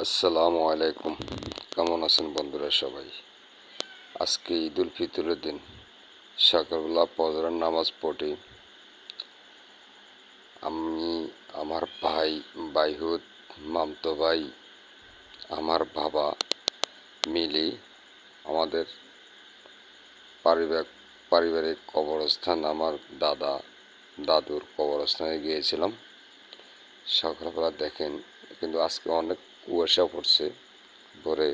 আসসালামু আলাইকুম। কেমন আছেন বন্ধুরা সবাই? আজকে ঈদুল ফিতরের দিন সকালবেলা ফজরের নামাজ পড়ে আমি, আমার ভাই বাইহুদ, মামতো ভাই, আমার বাবা মিলে আমাদের পারিবারিক কবরস্থান, আমার দাদুর কবরস্থানে গিয়েছিলাম। সকালবেলা দেখেন কিন্তু আজকে অনেক কুয়াশা পড়ছে। পরে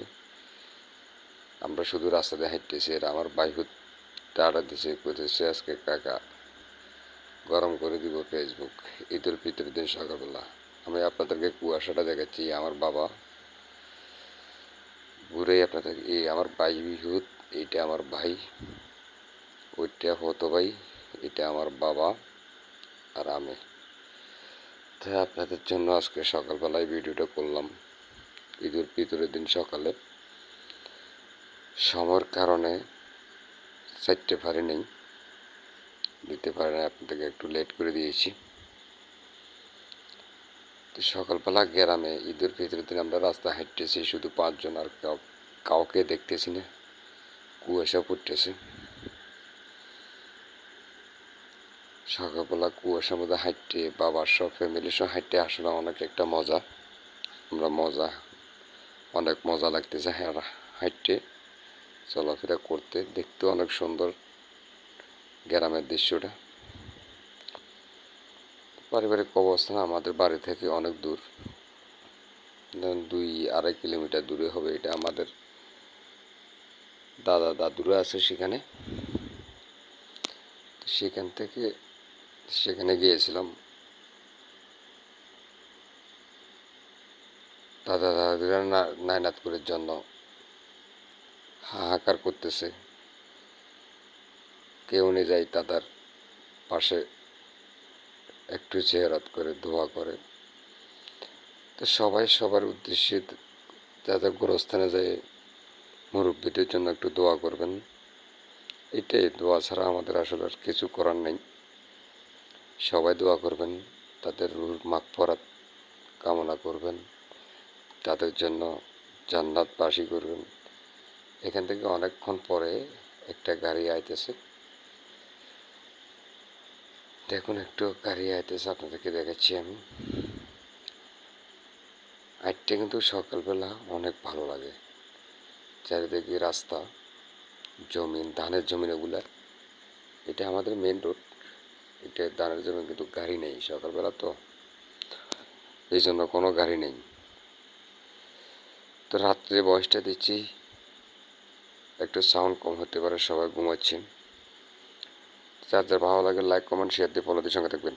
আমরা শুধু রাস্তাতে হাঁটতেছি, আর আমার বাইহুদ টাটা দিছে, কইতেছে আজকে কাকা গরম করে দিব ফেসবুক। ঈদুল ফিতরের দিন সকালবেলা আমি আপনাদেরকে কুয়াশাটা দেখাচ্ছি। আমার বাবা ঘুরে আপনাদের, এই আমার বাইহুদ, এইটা আমার ভাই, ওইটা হতো ভাই, এটা আমার বাবা আর আমি। তাই আপনাদের জন্য আজকে সকালবেলায় ভিডিওটা করলাম। ঈদুল ফিতরের দিন সকালে সময়ের কারণে চাইতে পারি নাই, দিতে পারে না, আপনাদেরকে একটু লেট করে দিয়েছি। তো সকালবেলা গ্রামে ঈদের ফিতরের দিন আমরা রাস্তা হাঁটতেছি শুধু পাঁচজন, আর কাউকে দেখতেছি না, কুয়াশা পড়তেছে। সকালবেলা কুয়াশার মধ্যে হাঁটতে, বাবার সব ফ্যামিলির সব হাঁটতে আসলে অনেক একটা মজা। অনেক মজা লাগতেছে হাঁটতে, চলাফেরা করতে, দেখতে অনেক সুন্দর গ্রামের দৃশ্যটা। পারিবারিক অবস্থান আমাদের বাড়ি থেকে অনেক দূর, 2-2.5 কিলোমিটার দূরে হবে। এটা আমাদের দাদুরা আছে সেখানে, সেখানে গিয়েছিলাম। দাদুরা নাইনাতপুরের জন্য হাহাকার করতেছে। কেউ নিয়ে যায় দাদার পাশে, একটু জিয়ারত করে, দোয়া করে। তো সবাই সবার উদ্দেশ্যে যাদের গোরস্থানে যায় মুরব্বীদের জন্য একটু দোয়া করবেন। এটাই, দোয়া ছাড়া আমাদের আসলে আর কিছু করার নেই। সবাই দোয়া করবেন, তাদের রুহুর মাগফিরাত কামনা করবেন, তাদের জন্য জান্নাতবাসী করবেন। এখান থেকে অনেকক্ষণ পরে একটা গাড়ি আইতেছে, দেখুন একটু গাড়ি আইতেছে, আপনাদেরকে দেখাচ্ছি আমি। হাঁটতে কিন্তু সকালবেলা অনেক ভালো লাগে। চারিদিকে রাস্তা, জমিন, ধানের জমিন, এগুলা, এটা আমাদের মেন রোড, এটা ধানের জমিন, কিন্তু গাড়ি নেই সকালবেলা, তো এই জন্য কোনো গাড়ি নেই। তো রাত্রে বয়সটা দিচ্ছি, একটু সাউন্ড কম হতে পারে, সবাই ঘুমাচ্ছেন। যার যার ভালো লাগে লাইক, কমেন্ট, শেয়ার দিয়ে ফলো দিয়ে সঙ্গে থাকবেন।